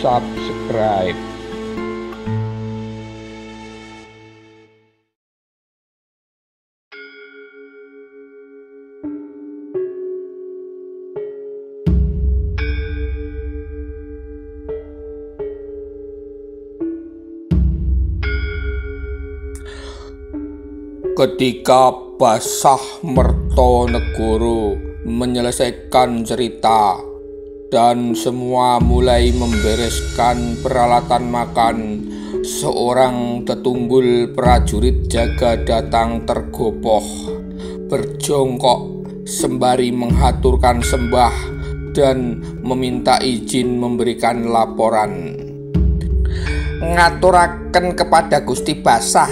subscribe. Ketika Basah Mertonegoro menyelesaikan cerita dan semua mulai membereskan peralatan makan, seorang tetunggul prajurit jaga datang tergopoh, berjongkok sembari menghaturkan sembah dan meminta izin memberikan laporan. Ngaturaken kepada Gusti Basah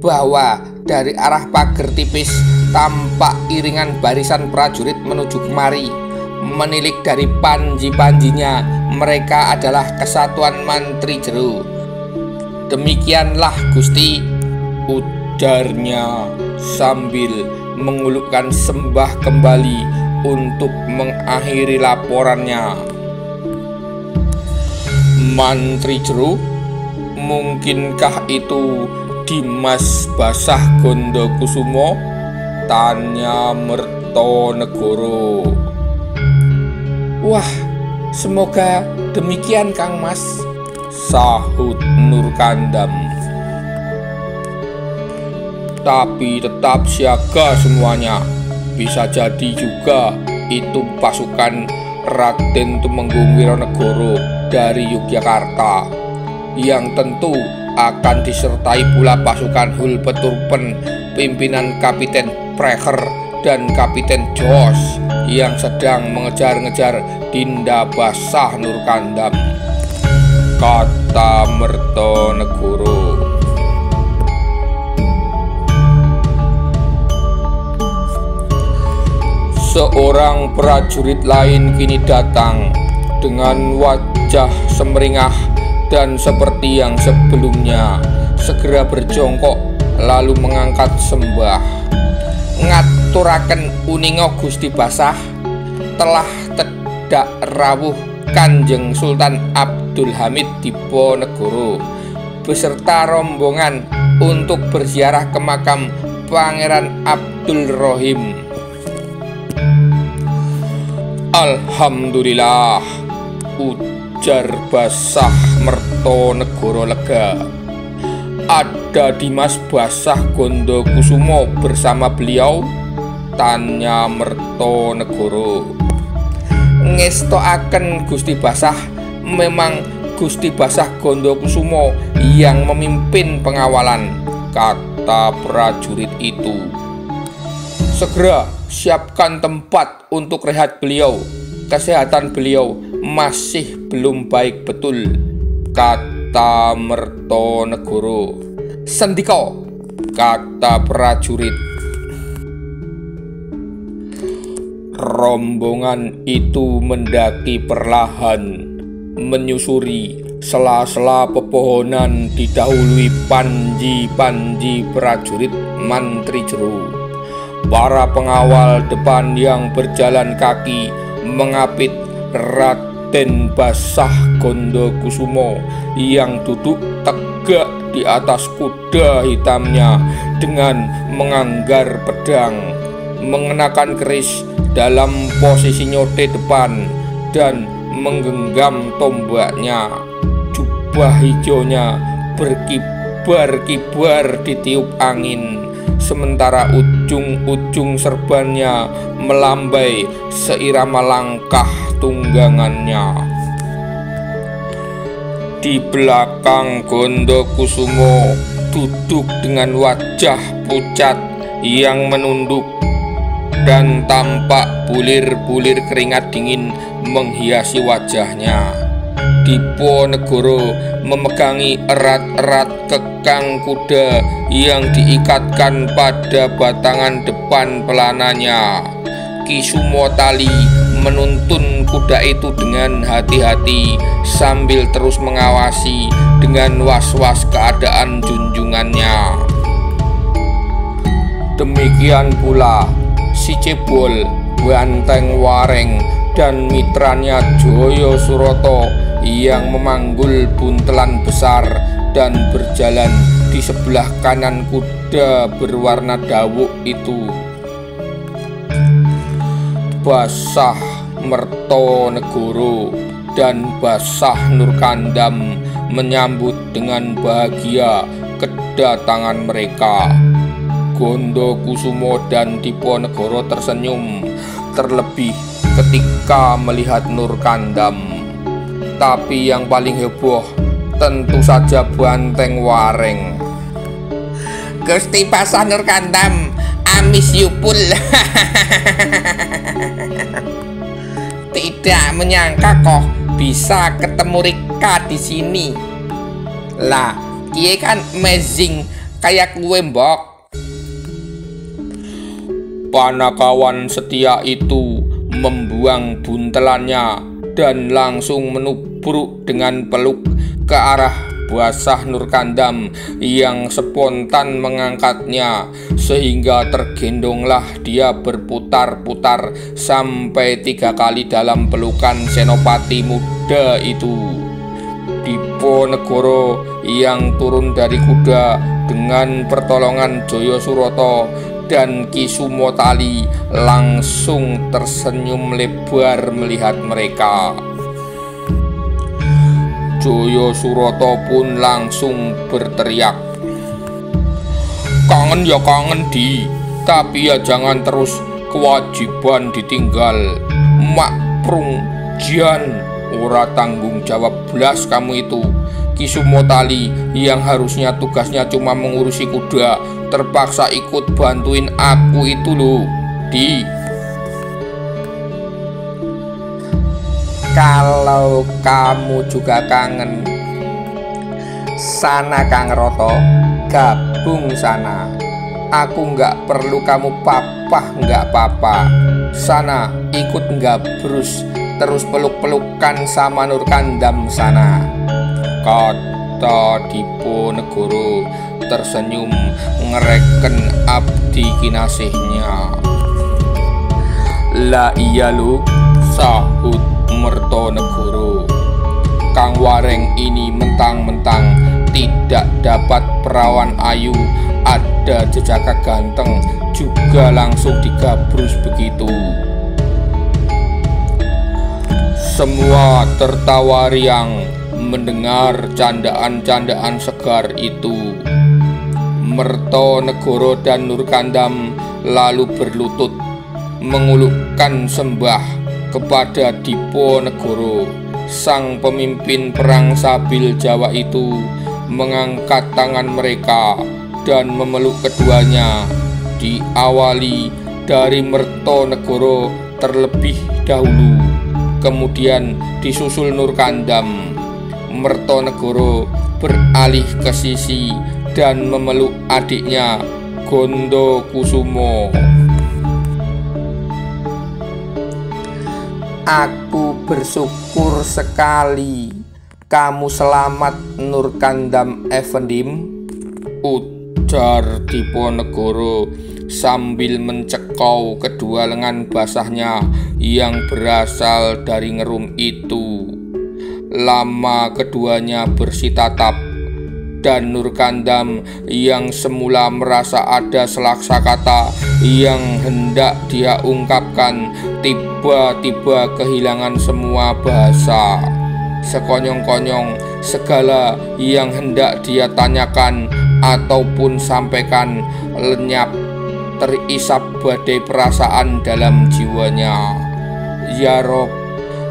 bahwa dari arah pagar tipis tampak iringan barisan prajurit menuju kemari. Menilik dari panji-panjinya, mereka adalah kesatuan Mantri Jero. Demikianlah Gusti, ujarnya sambil mengulupkan sembah kembali untuk mengakhiri laporannya. Mantri Jero, mungkinkah itu Dimas Basah Gondokusumo? Tanya Mertonegoro. Wah, semoga demikian Kang Mas, sahut Nurkandam. Tapi tetap siaga semuanya, bisa jadi juga itu pasukan Raden Tumenggung Wironegoro dari Yogyakarta, yang tentu akan disertai pula pasukan Hulpeturpen pimpinan Kapiten Precher dan Kapiten Jos yang sedang mengejar-ngejar Dinda Basah Nurkandam, kata Mertonegoro. Seorang prajurit lain kini datang dengan wajah semeringah dan seperti yang sebelumnya segera berjongkok lalu mengangkat sembah. Ngaturaken uninga Gusti Basah, telah tedak rawuh Kanjeng Sultan Abdul Hamid Diponegoro beserta rombongan untuk berziarah ke makam Pangeran Abdul Rohim. Alhamdulillah, ujar Basah Mertonegoro lega. Ada Dimas Basah Gondokusumo bersama beliau? Tanya Mertonegoro. Ngestoaken Gusti Basah, memang Gusti Basah Gondokusumo yang memimpin pengawalan, kata prajurit itu. Segera siapkan tempat untuk rehat beliau. Kesehatan beliau masih belum baik betul, kata Mertonegoro. Sendika, kata prajurit. Rombongan itu mendaki perlahan, menyusuri sela-sela pepohonan, didahului panji-panji prajurit Mantri Jero. Para pengawal depan yang berjalan kaki mengapit Raden Basah Gondokusumo yang duduk tegak di atas kuda hitamnya dengan menganggar pedang, mengenakan keris dalam posisi nyote depan dan menggenggam tombaknya. Jubah hijaunya berkibar-kibar ditiup angin, sementara ujung-ujung serbannya melambai seirama langkah tunggangannya. Di belakang Gondokusumo duduk dengan wajah pucat yang menunduk dan tampak bulir-bulir keringat dingin menghiasi wajahnya. Diponegoro memegangi erat-erat kekang kuda yang diikatkan pada batangan depan pelananya. Ki Sumotali menuntun kuda itu dengan hati-hati sambil terus mengawasi dengan was-was keadaan junjungannya. Demikian pula si Cebol, Banteng Wareng, dan mitranya Joyo Suroto yang memanggul buntelan besar dan berjalan di sebelah kanan kuda berwarna dawuk itu. Basah Mertonegoro dan Basah Nurkandam menyambut dengan bahagia kedatangan mereka. Gondokusumo dan Diponegoro tersenyum, terlebih ketika melihat Nurkandam. Tapi yang paling heboh tentu saja Banteng Waring. Gusti Basah Nurkandam, I miss you pul. Tidak menyangka kok bisa ketemu Rika di sini. Lah, kia kan amazing kayak gue mbok. Panakawan setia itu membuang buntelannya dan langsung menubruk dengan peluk ke arah Basah Nurkandam yang spontan mengangkatnya, sehingga tergendonglah dia berputar-putar sampai 3 kali dalam pelukan senopati muda itu. Diponegoro yang turun dari kuda dengan pertolongan Joyo Suroto dan Ki Sumotali langsung tersenyum lebar melihat mereka. Joyo Suroto pun langsung berteriak, "Kangen ya kangen di, tapi ya jangan terus kewajiban ditinggal. Mak Prung Jian, ora tanggung jawab belas kamu itu." Ki Sumotali yang harusnya tugasnya cuma mengurusi kuda terpaksa ikut bantuin aku itu loh, Di. Kalau kamu juga kangen, sana Kang Roto, gabung sana. Aku nggak perlu kamu papah, nggak apa-apa. Sana ikut gabrus, terus peluk-pelukan sama Nurkandam sana, kata Diponegoro tersenyum ngereken abdi kinasihnya. Lah iya lu, sahut Mertonegoro. Kang Waring ini mentang-mentang tidak dapat perawan ayu, ada jejaka ganteng, juga langsung digabrus begitu. Semua tertawa riang mendengar candaan-candaan segar itu. Mertonegoro dan Nurkandam lalu berlutut mengulukkan sembah kepada Diponegoro. Sang pemimpin perang Sabil Jawa itu mengangkat tangan mereka dan memeluk keduanya, diawali dari Mertonegoro terlebih dahulu, kemudian disusul Nurkandam. Mertonegoro beralih ke sisi dan memeluk adiknya Gondokusumo. Aku bersyukur sekali kamu selamat, Nurkandam Effendim, ujar Diponegoro sambil mencekau kedua lengan basahnya yang berasal dari ngerum itu. Lama keduanya bersitatap, dan Nurkandam yang semula merasa ada selaksa kata yang hendak dia ungkapkan tiba-tiba kehilangan semua bahasa. Sekonyong-konyong segala yang hendak dia tanyakan ataupun sampaikan lenyap, terisap badai perasaan dalam jiwanya. Ya Rob,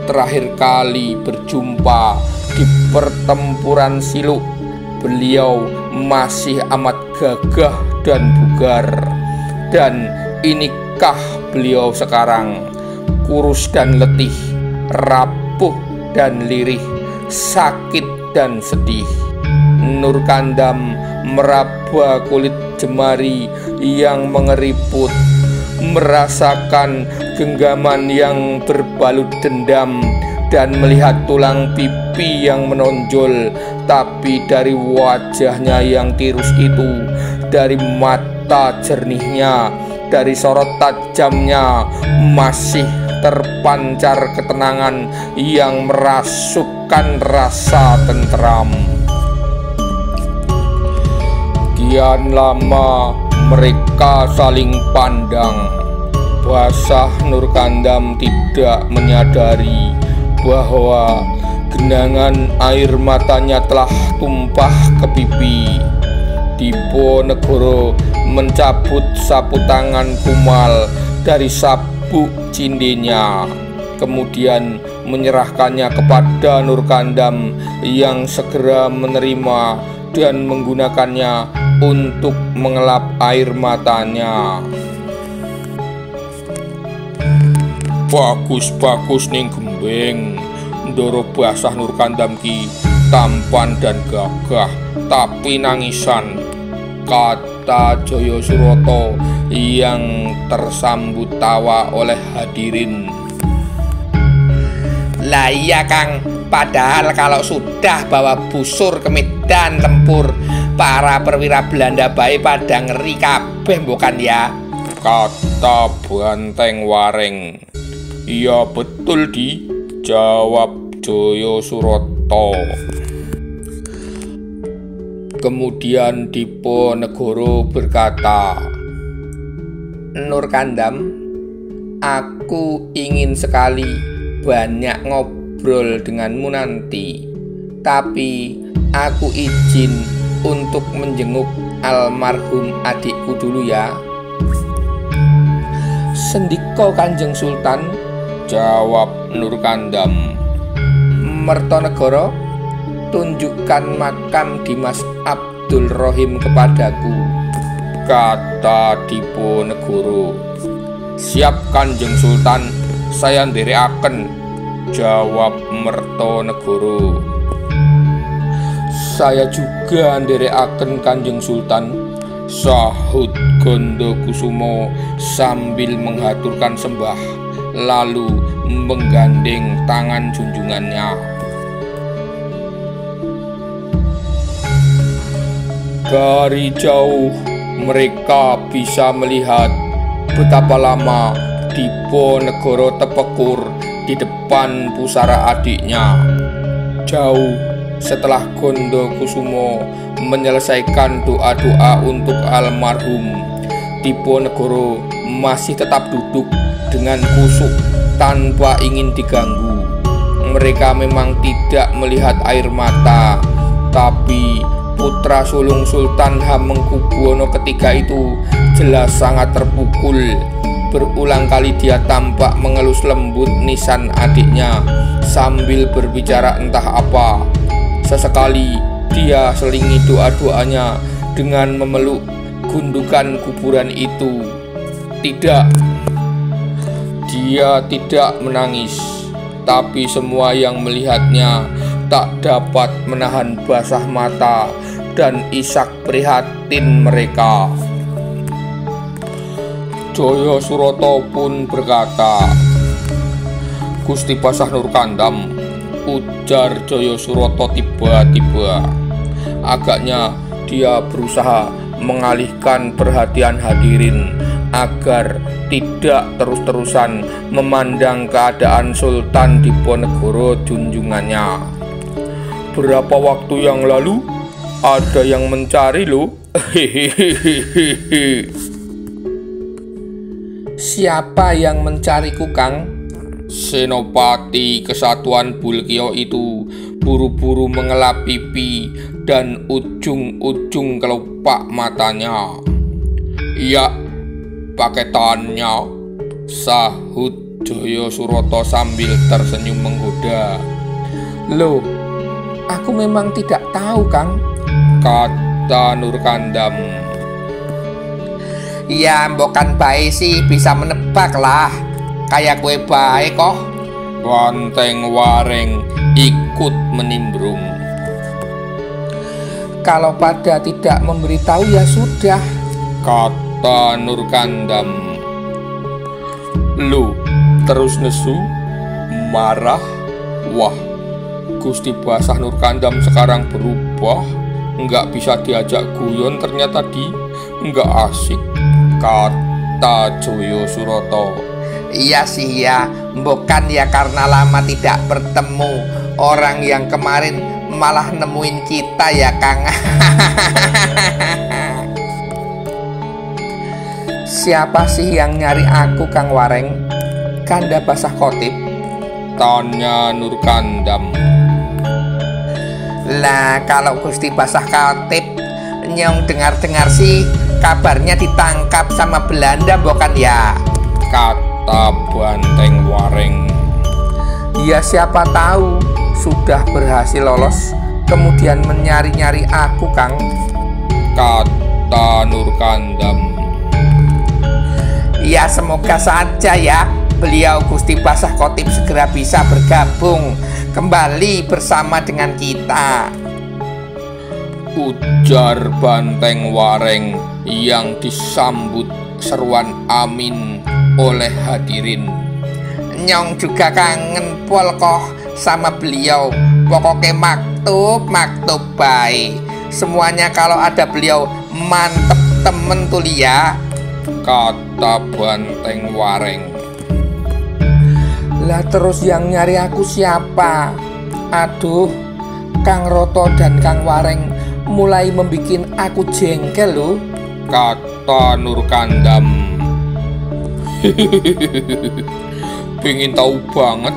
terakhir kali berjumpa di pertempuran Siluk, beliau masih amat gagah dan bugar, dan inikah beliau sekarang kurus dan letih, rapuh dan lirih, sakit dan sedih. Nurkandam meraba kulit jemari yang mengeriput, merasakan genggaman yang berbalut dendam, dan melihat tulang pipi yang menonjol. Tapi dari wajahnya yang tirus itu, dari mata jernihnya, dari sorot tajamnya, masih terpancar ketenangan yang merasukkan rasa tentram. Kian lama mereka saling pandang. Basah Nurkandam tidak menyadari bahwa genangan air matanya telah tumpah ke pipi. Diponegoro mencabut sapu tangan Kumal dari sabuk cindenya, kemudian menyerahkannya kepada Nurkandam yang segera menerima dan menggunakannya untuk mengelap air matanya. Bagus ning Gembeng, ndoro Basah Nurkandam ki tampan dan gagah, tapi nangisan, kata Jaya Suroto yang tersambut tawa oleh hadirin. Lah iya Kang, padahal kalau sudah bawa busur ke medan tempur, para perwira Belanda bae pada ngeri kabeh bukan ya? Kata Banteng Wareng. Iya betul Di, jawab Jaya Suroto. Kemudian Diponegoro berkata, Nurkandam, aku ingin sekali banyak ngobrol denganmu nanti, tapi aku izin untuk menjenguk almarhum adikku dulu ya. Sendika Kanjeng Sultan, jawab Nurkandam. Mertonegoro, tunjukkan makam Dimas Abdul Rohim kepadaku, kata Diponegoro. Siap Kanjeng Sultan, saya nderekaken, jawab Mertonegoro. Saya juga nderekaken Kanjeng Sultan, sahut Gondokusumo sambil menghaturkan sembah, lalu menggandeng tangan junjungannya. Dari jauh mereka bisa melihat betapa lama Diponegoro terpekur di depan pusara adiknya. Jauh setelah Gondokusumo menyelesaikan doa-doa untuk almarhum, Diponegoro masih tetap duduk dengan kusuk tanpa ingin diganggu. Mereka memang tidak melihat air mata, tapi putra sulung Sultan Hamengkubuwono ketiga itu jelas sangat terpukul. Berulang kali dia tampak mengelus lembut nisan adiknya sambil berbicara entah apa. Sesekali dia selingi doa-doanya dengan memeluk gundukan kuburan itu. Tidak, dia tidak menangis, tapi semua yang melihatnya tak dapat menahan basah mata dan isak prihatin mereka. Jaya Suroto pun berkata, Gusti Basah Nurkandam, ujar Jaya Suroto tiba-tiba. Agaknya dia berusaha mengalihkan perhatian hadirin agar tidak terus-terusan memandang keadaan Sultan Diponegoro junjungannya. Berapa waktu yang lalu ada yang mencari lo. Siapa yang mencariku, Kang? Senopati Kesatuan Bulkio itu buru-buru mengelap pipi dan ujung-ujung kelopak matanya. Iya, paketannya, sahut Jaya Suroto sambil tersenyum menggoda. Loh, aku memang tidak tahu, Kang, kata Nurkandam. Ya, mbokan bae sih bisa menebak lah. Kayak kue bae kok. Banteng Wareng ikut menimbrung. Kalau pada tidak memberitahu ya sudah, kata Nurkandam. Lu terus nesu, marah. Wah, Gusti Basah Nurkandam sekarang berubah. Nggak bisa diajak guyon ternyata nggak asik, kata Jaya Suroto. Iya sih ya, bukan ya karena lama tidak bertemu. Orang yang kemarin malah nemuin kita ya Kang. Siapa sih yang nyari aku Kang Wareng? Kanda Basah Kotip, tanya Nur Kandam. Lah kalau Gusti Basah Kotip nyong dengar-dengar sih kabarnya ditangkap sama Belanda bukan ya? Kata Banteng Wareng. Ya siapa tahu sudah berhasil lolos kemudian menyari-nyari aku Kang. Kata Nur Kandam. Ya semoga saja ya beliau Gusti Basah Kotip segera bisa bergabung kembali bersama dengan kita, ujar Banteng Wareng yang disambut seruan amin oleh hadirin. Nyong juga kangen pol kok sama beliau. Pokoknya maktub baik. Semuanya kalau ada beliau mantep temen tuh ya. Kata Banteng Wareng. Lah terus yang nyari aku siapa? Aduh, Kang Roto dan Kang Wareng mulai membikin aku jengkel loh. Kata Nur Kandam. Pengen tahu banget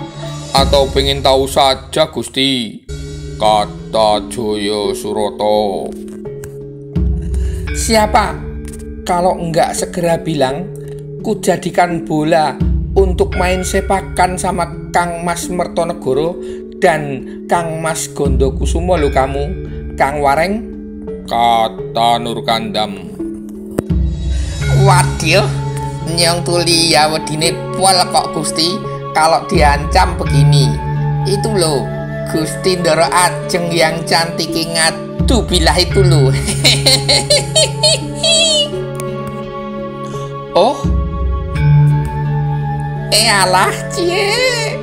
atau pengen tahu saja Gusti? Kata Joyo Suroto. Siapa? Kalau enggak segera bilang, ku jadikan bola untuk main sepakan sama Kang Mas Mertonegoro dan Kang Mas Gondokusumo lo kamu, Kang Wareng. Kata Nur Kandam. Waduh, nyong tuli ya wedine pol kok Gusti. Kalau diancam begini, itu loh Gusti Ndoro Ajeng yang cantik ngadu bilah itu loh. Oh, alah cie,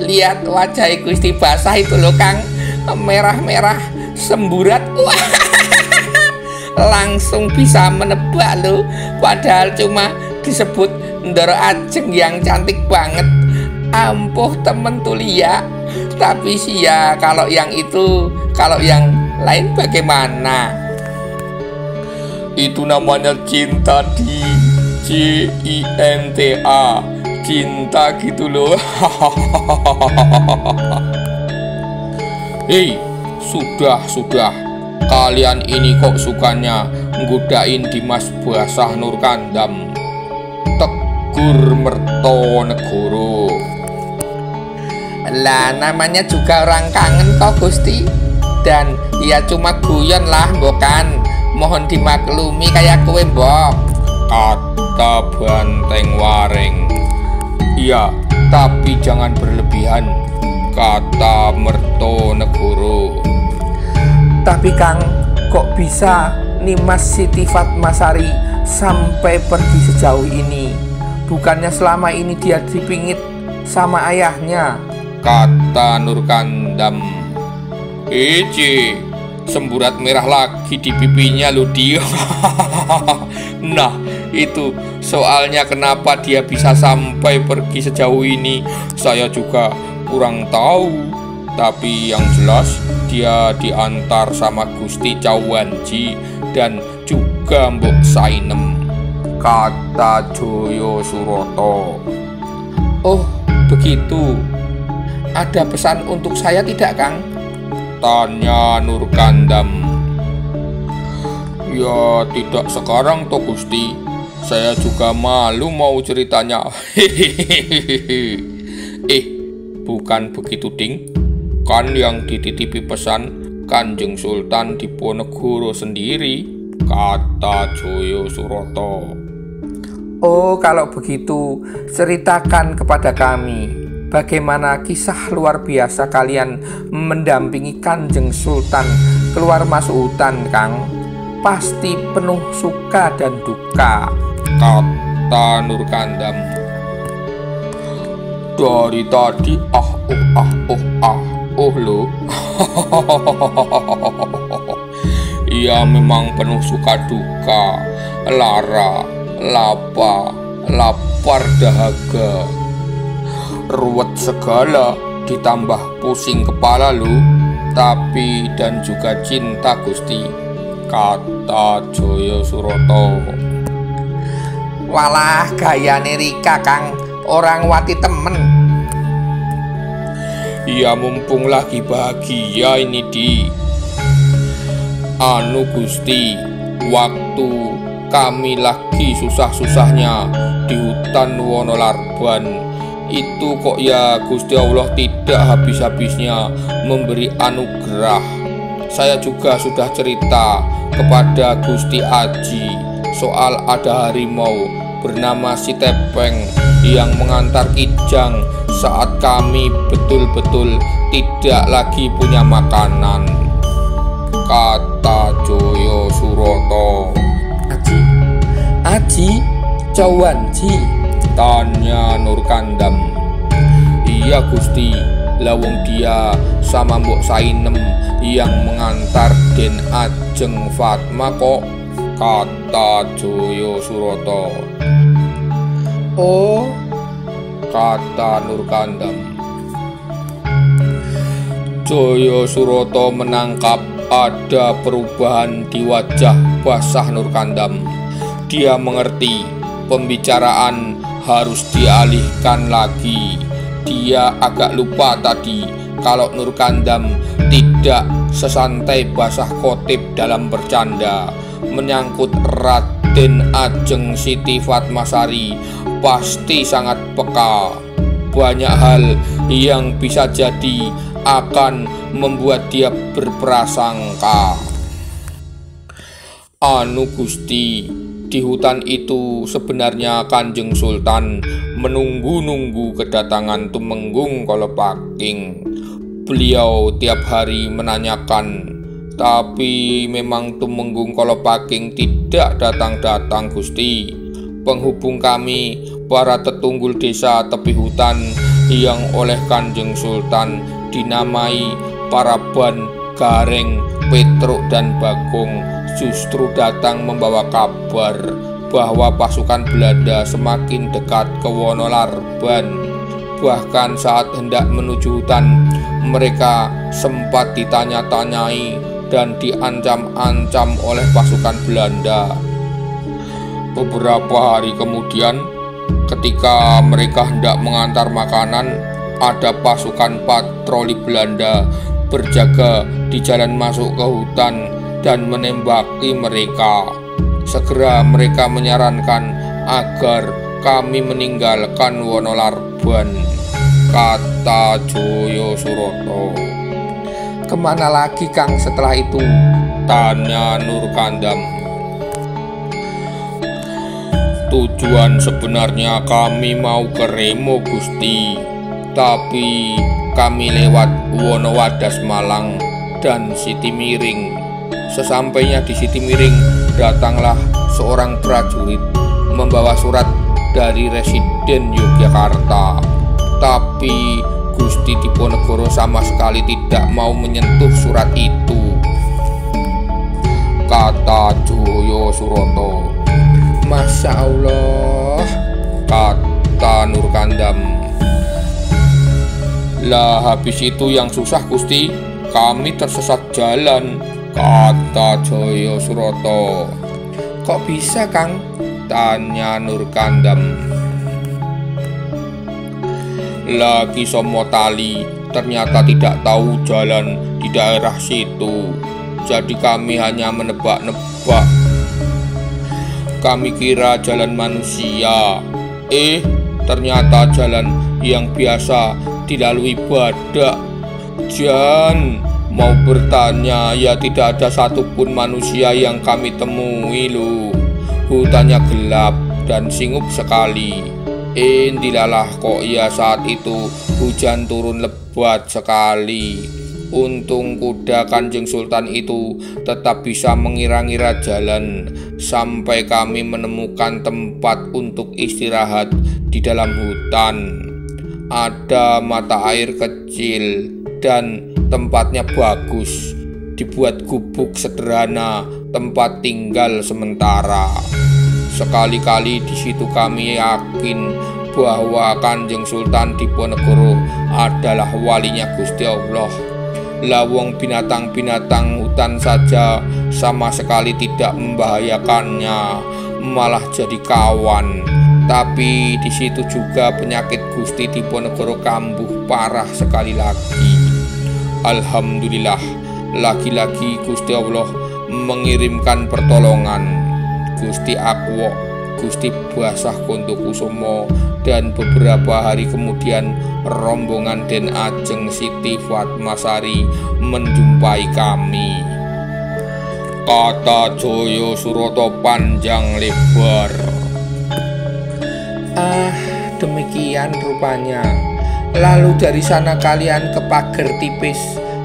lihat wajah Gusti Basah itu loh Kang, merah-merah semburat. Wah, langsung bisa menebak loh. Padahal cuma disebut Ndoro Ajeng yang cantik banget. Ampuh temen tulia. Tapi sih ya kalau yang itu, kalau yang lain bagaimana? Itu namanya cinta di CINTA, cinta gitu loh. Hei, sudah. Kalian ini kok sukanya nggodain Dimas Basah Nur Kandam, tegur Mertonegoro. Lah namanya juga orang kangen toh Gusti. Dan ya cuma guyon lah bukan. Mohon dimaklumi kayak kue mbok. Kata Banteng Wareng. Iya, tapi jangan berlebihan. Kata Mertonegoro. Tapi Kang, kok bisa Nimas Siti Fatmasari sampai pergi sejauh ini? Bukannya selama ini dia dipingit sama ayahnya? Kata Nur Kandam. Semburat merah lagi di pipinya loh dia. Nah, itu soalnya kenapa dia bisa sampai pergi sejauh ini, saya juga kurang tahu. Tapi yang jelas dia diantar sama Gusti Cawanji dan juga Mbok Sainem. Kata Joyo Suroto. Oh, begitu. Ada pesan untuk saya tidak, Kang? Tanya Nur Kandam. Ya tidak sekarang toh Gusti. Saya juga malu mau ceritanya. Bukan begitu ding. Kan yang dititipi pesan Kanjeng Sultan Diponegoro sendiri. Kata Joyo Suroto. Oh, kalau begitu ceritakan kepada kami bagaimana kisah luar biasa kalian mendampingi Kanjeng Sultan keluar masuk hutan, Kang. Pasti penuh suka dan duka. Kata Nur Kandam. Dari tadi lo. Iya memang penuh suka duka, lara, lapa, lapar dahaga. Ruwet segala ditambah pusing kepala lu, tapi dan juga cinta Gusti, kata Jaya Suroto. Walah gayane Rika Kang, orang wati temen. Ya mumpung lagi bahagia ini di anu Gusti, waktu kami lagi susah-susahnya di hutan Wonolarban itu kok ya Gusti Allah tidak habis-habisnya memberi anugerah. Saya juga sudah cerita kepada Gusti Aji soal ada harimau bernama si Tepeng yang mengantar Kijang saat kami betul-betul tidak lagi punya makanan, kata Jaya Suroto. Aji, Cawanji, tanya Nur Kandam. Iya Gusti, lawung dia sama Mbok Sainem yang mengantar Den Ajeng Fatma kok, kata Jaya Suroto. Oh, kata Nur Kandam. Jaya Suroto menangkap ada perubahan di wajah basah Nur Kandam. Dia mengerti pembicaraan harus dialihkan lagi. Dia agak lupa tadi kalau Nur Kandam tidak sesantai basah Khotib dalam bercanda. Menyangkut Raden Ajeng Siti Fatmasari pasti sangat peka. Banyak hal yang bisa jadi akan membuat dia berprasangka. Anu Gusti, di hutan itu sebenarnya Kanjeng Sultan menunggu-nunggu kedatangan Tumenggung Kolopaking. Beliau tiap hari menanyakan, tapi memang Tumenggung Kolopaking tidak datang-datang Gusti. Penghubung kami, para tetunggul desa tepi hutan yang oleh Kanjeng Sultan dinamai Paraban, Gareng, Petruk, dan Bagong, justru datang membawa kabar bahwa pasukan Belanda semakin dekat ke Wonolarban. Bahkan saat hendak menuju hutan, mereka sempat ditanya-tanyai dan diancam-ancam oleh pasukan Belanda. Beberapa hari kemudian, ketika mereka hendak mengantar makanan, ada pasukan patroli Belanda berjaga di jalan masuk ke hutan dan menembaki mereka. Segera mereka menyarankan agar kami meninggalkan Wonolarban, kata Jaya Suroto. Kemana lagi Kang setelah itu? Tanya Nur Kandam. Tujuan sebenarnya kami mau ke Remo Gusti, tapi kami lewat Wonowadas Malang dan Siti Miring. Sesampainya di Siti Miring, datanglah seorang prajurit membawa surat dari Residen Yogyakarta. Tapi Gusti Diponegoro sama sekali tidak mau menyentuh surat itu, kata Jaya Suroto. Masya Allah, kata Nur Kandam. Lah habis itu yang susah Gusti, kami tersesat jalan, kata Jaya Suroto. Kok bisa Kang? Tanya Nur Kandam. Lagi Somotali ternyata tidak tahu jalan di daerah situ, jadi kami hanya menebak-nebak. Kami kira jalan manusia, ternyata jalan yang biasa dilalui badak. Jan mau bertanya, ya tidak ada satupun manusia yang kami temui loh. Hutannya gelap dan singup sekali. Dilalah kok ya saat itu hujan turun lebat sekali. Untung kuda Kanjeng Sultan itu tetap bisa mengira-ngira jalan sampai kami menemukan tempat untuk istirahat di dalam hutan. Ada mata air kecil dan tempatnya bagus. Dibuat gubuk sederhana tempat tinggal sementara. sekali-kali di situ kami yakin bahwa Kanjeng Sultan Diponegoro adalah walinya Gusti Allah. Lawong binatang-binatang hutan saja sama sekali tidak membahayakannya, malah jadi kawan. Tapi di situ juga penyakit Gusti Diponegoro kambuh parah sekali lagi. Alhamdulillah, lagi-lagi Gusti Allah mengirimkan pertolongan. Gusti Akwo, Gusti Basah Kondokusumo, dan beberapa hari kemudian rombongan Den Ajeng Siti Fatmasari menjumpai kami. Kata Joyo Suroto panjang lebar. Demikian rupanya. Lalu dari sana kalian ke pagar tipis,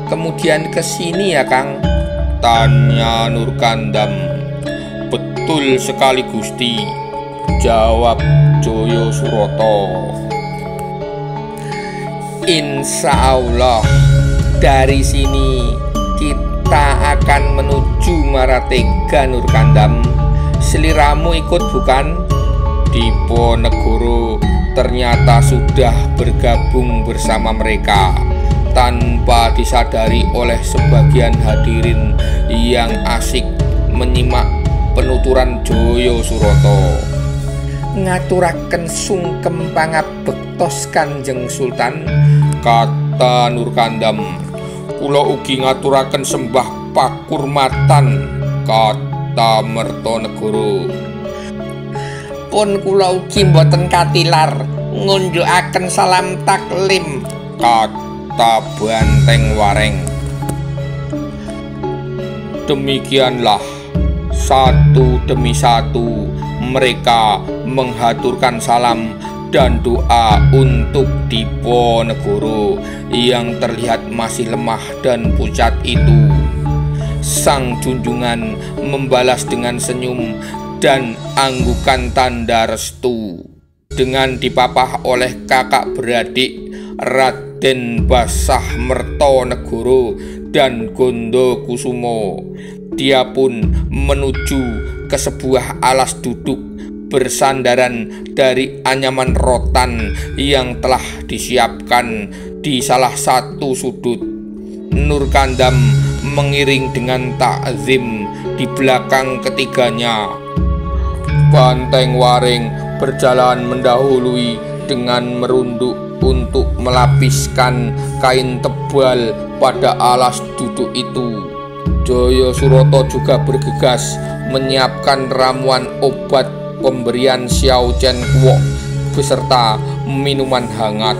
kemudian ke sini ya Kang? Tanya Nurkandam. Betul sekali Gusti, jawab Joyo Suroto. Insya Allah dari sini kita akan menuju Maratega Nurkandam. Seliramu ikut bukan? Diponegoro ternyata sudah bergabung bersama mereka tanpa disadari oleh sebagian hadirin yang asik menyimak penuturan Joyo Suroto. Ngaturaken sungkem pangabektos Kanjeng Sultan, kata Nurkandam. Kula ugi ngaturaken sembah pakurmatan, kata Mertonegoro. Pun kula ugi mboten katilar ngunjukaken salam taklim, kata Banteng Wareng. Demikianlah satu demi satu mereka menghaturkan salam dan doa untuk Diponegoro yang terlihat masih lemah dan pucat itu. Sang junjungan membalas dengan senyum dan anggukan tanda restu. Dengan dipapah oleh kakak beradik Raden Basah Mertonegoro dan Gondokusumo, dia pun menuju ke sebuah alas duduk bersandaran dari anyaman rotan yang telah disiapkan di salah satu sudut. Nurkandam mengiring dengan takzim di belakang ketiganya. Banteng Waring berjalan mendahului dengan merunduk untuk melapiskan kain tebal pada alas duduk itu. Joyo Suroto juga bergegas menyiapkan ramuan obat pemberian Xiao Chen Kuok beserta minuman hangat.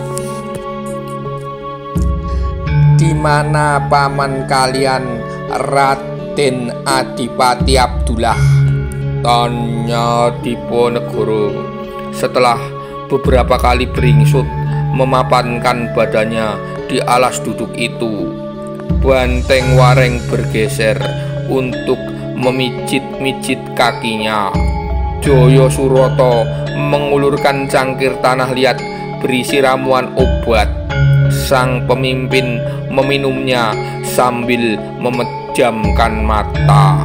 Di mana paman kalian Raden Adipati Abdullah? Tanya Diponegoro setelah beberapa kali beringsut memapankan badannya di alas duduk itu. Banteng Wareng bergeser untuk memijit-mijit kakinya. Joyo Suroto mengulurkan cangkir tanah liat berisi ramuan obat. Sang pemimpin meminumnya sambil memejamkan mata.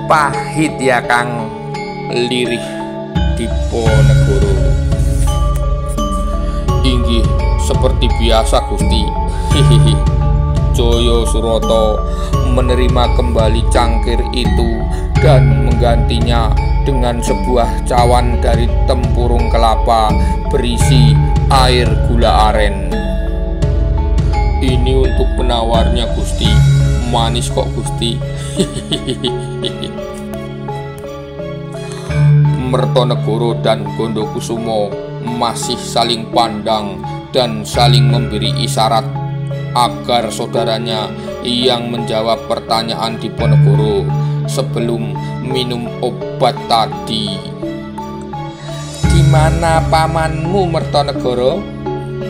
Pahit ya Kang, lirih Diponegoro. Inggih seperti biasa Gusti. Hihihi. Joyo Suroto menerima kembali cangkir itu dan menggantinya dengan sebuah cawan dari tempurung kelapa berisi air gula aren. Ini untuk penawarnya Gusti. Manis kok Gusti. Mertonegoro dan Gondokusumo masih saling pandang dan saling memberi isyarat agar saudaranya yang menjawab pertanyaan Diponegoro sebelum minum obat tadi. Di mana pamanmu Mertonegoro?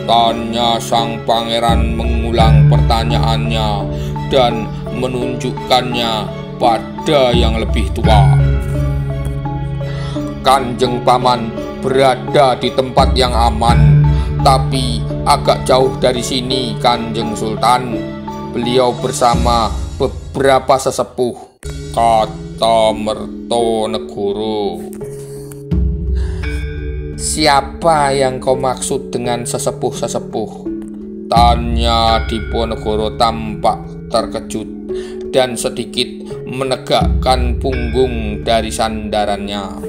Tanya sang pangeran mengulang pertanyaannya dan menunjukkannya pada yang lebih tua. Kanjeng Paman berada di tempat yang aman, tapi agak jauh dari sini Kanjeng Sultan. Beliau bersama beberapa sesepuh, kata kata Mertonegoro. Siapa yang kau maksud dengan sesepuh-sesepuh? Tanya Diponegoro tampak terkejut dan sedikit menegakkan punggung dari sandarannya.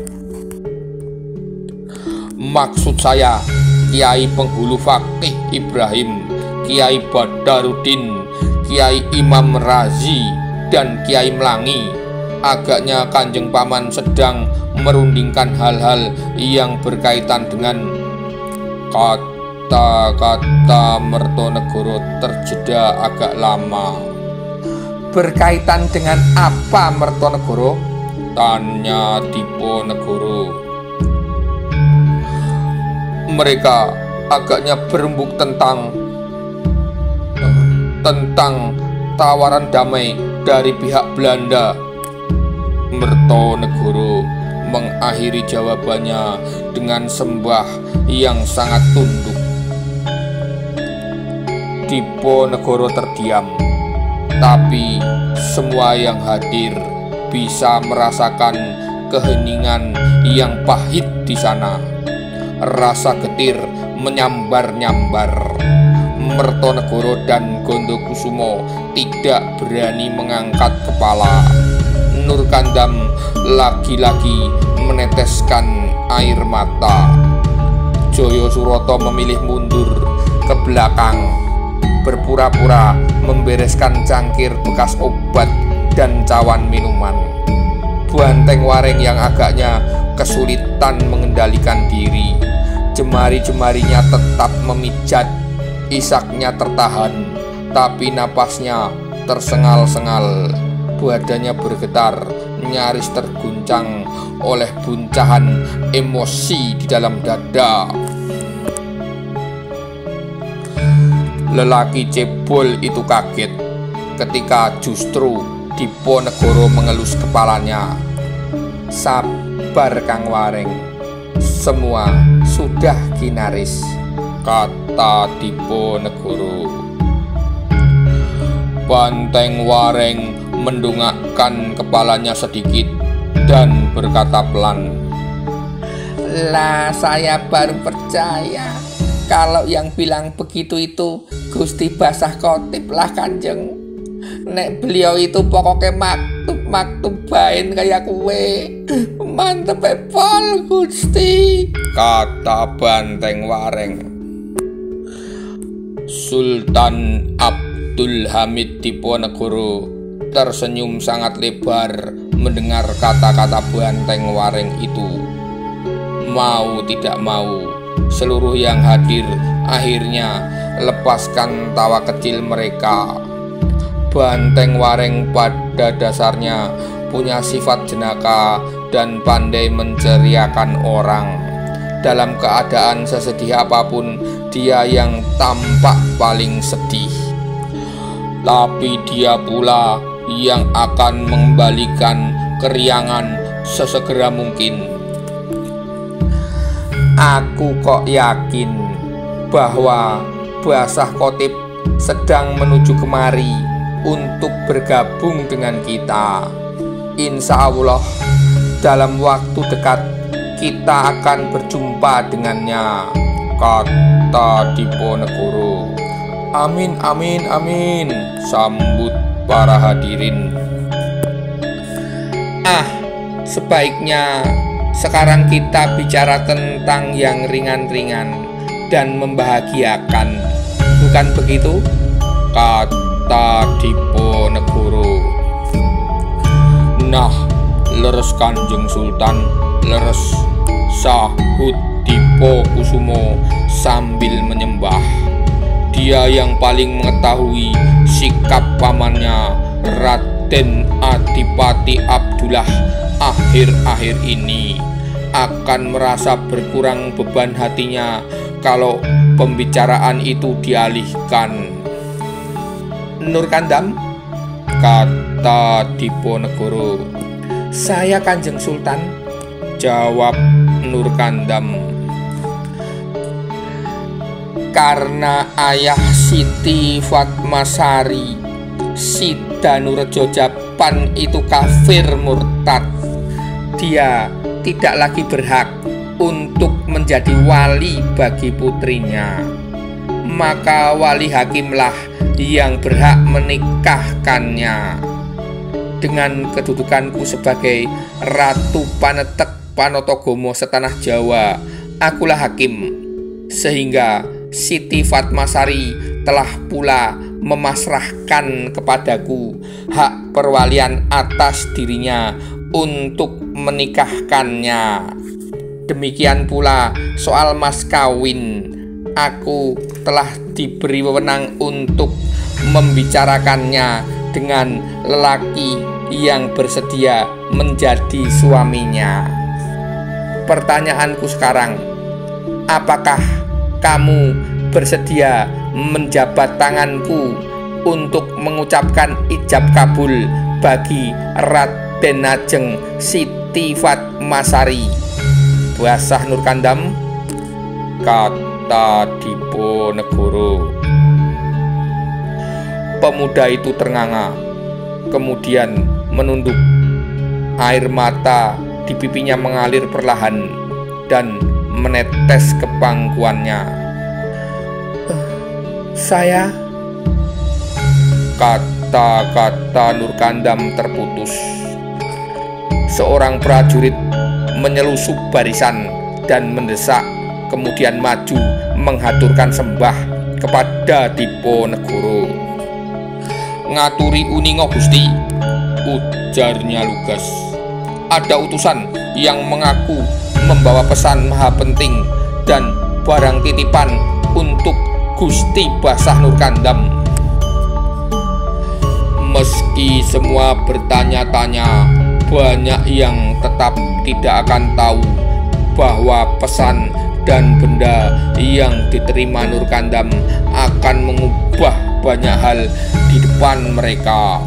Maksud saya Kiai Penghulu Fakih Ibrahim, Kiai Badarudin, Kiai Imam Razi, dan Kiai Melangi. Agaknya Kanjeng Paman sedang merundingkan hal-hal yang berkaitan dengan kata-kata Mertonegoro terjeda agak lama. Berkaitan dengan apa Mertonegoro? Tanya Diponegoro. Mereka agaknya berembuk tentang tawaran damai dari pihak Belanda. Mertonegoro mengakhiri jawabannya dengan sembah yang sangat tunduk. Diponegoro terdiam, tapi semua yang hadir bisa merasakan keheningan yang pahit di sana. Rasa getir menyambar-nyambar. Mertonegoro dan Gondokusumo tidak berani mengangkat kepala. Nurkandam lagi-lagi meneteskan air mata. Joyo Suroto memilih mundur ke belakang, berpura-pura membereskan cangkir bekas obat dan cawan minuman. Banteng Waring yang agaknya kesulitan mengendalikan diri, jemari-jemarinya tetap memijat, isaknya tertahan, tapi napasnya tersengal-sengal. Badannya bergetar, nyaris terguncang oleh guncahan emosi di dalam dada. Lelaki cebol itu kaget ketika justru Diponegoro mengelus kepalanya. Sabar Kang Waring, semua sudah kinaris, kata Diponegoro. Banteng Waring mendongakkan kepalanya sedikit dan berkata pelan, "Lah, saya baru percaya kalau yang bilang begitu itu Gusti Basah Kotip lah Kanjeng. Nek beliau itu pokoknya maktub bain kayak kue. Mantep pol Gusti," kata Banteng Waring. Sultan Abdul Hamid Diponegoro tersenyum sangat lebar mendengar kata-kata Banteng Waring itu. Mau tidak mau, seluruh yang hadir akhirnya lepaskan tawa kecil mereka. Banteng Waring pada dasarnya punya sifat jenaka dan pandai menceriakan orang. Dalam keadaan sesedih apapun, dia yang tampak paling sedih. Tapi dia pula yang akan mengembalikan keriangan sesegera mungkin. Aku kok yakin bahwa Basah Kotip sedang menuju kemari untuk bergabung dengan kita. Insya Allah dalam waktu dekat kita akan berjumpa dengannya, kata Diponegoro. Amin, amin, amin, sambut para hadirin. Sebaiknya sekarang kita bicara tentang yang ringan-ringan dan membahagiakan, bukan begitu? Kata Diponegoro. Nah, leres Kanjeng Sultan, leres, sahut Dipokusumo sambil menyembah. Dia yang paling mengetahui sikap pamannya Raden Adipati Abdullah akhir-akhir ini akan merasa berkurang beban hatinya kalau pembicaraan itu dialihkan. Nurkandam, kata Diponegoro. Saya Kanjeng Sultan, jawab Nurkandam. Karena ayah Siti Fatmasari, Sidanurejo Pan itu kafir murtad. Dia tidak lagi berhak untuk menjadi wali bagi putrinya. Maka wali hakimlah yang berhak menikahkannya. Dengan kedudukanku sebagai Ratu Panetek Panotogomo setanah Jawa, akulah hakim. Sehingga Siti Fatmasari telah pula memasrahkan kepadaku hak perwalian atas dirinya untuk menikahkannya. Demikian pula soal mas kawin, aku telah diberi wewenang untuk membicarakannya dengan lelaki yang bersedia menjadi suaminya. Pertanyaanku sekarang, apakah kamu bersedia menjabat tanganku untuk mengucapkan ijab kabul bagi Raden Ajeng Siti Fatmasari? Basah Nurkandam, kata Diponegoro. Pemuda itu ternganga, kemudian menunduk. Air mata di pipinya mengalir perlahan dan menetes ke pangkuannya. Saya, kata-kata Nurkandam terputus. Seorang prajurit menyelusup barisan dan mendesak, kemudian maju menghaturkan sembah kepada Diponegoro. Ngaturi uningo Gusti, ujarnya lugas. Ada utusan yang mengaku membawa pesan maha penting dan barang titipan untuk Gusti Basah Nurkandam. Meski semua bertanya-tanya, banyak yang tetap tidak akan tahu bahwa pesan dan benda yang diterima Nurkandam akan mengubah banyak hal di depan mereka.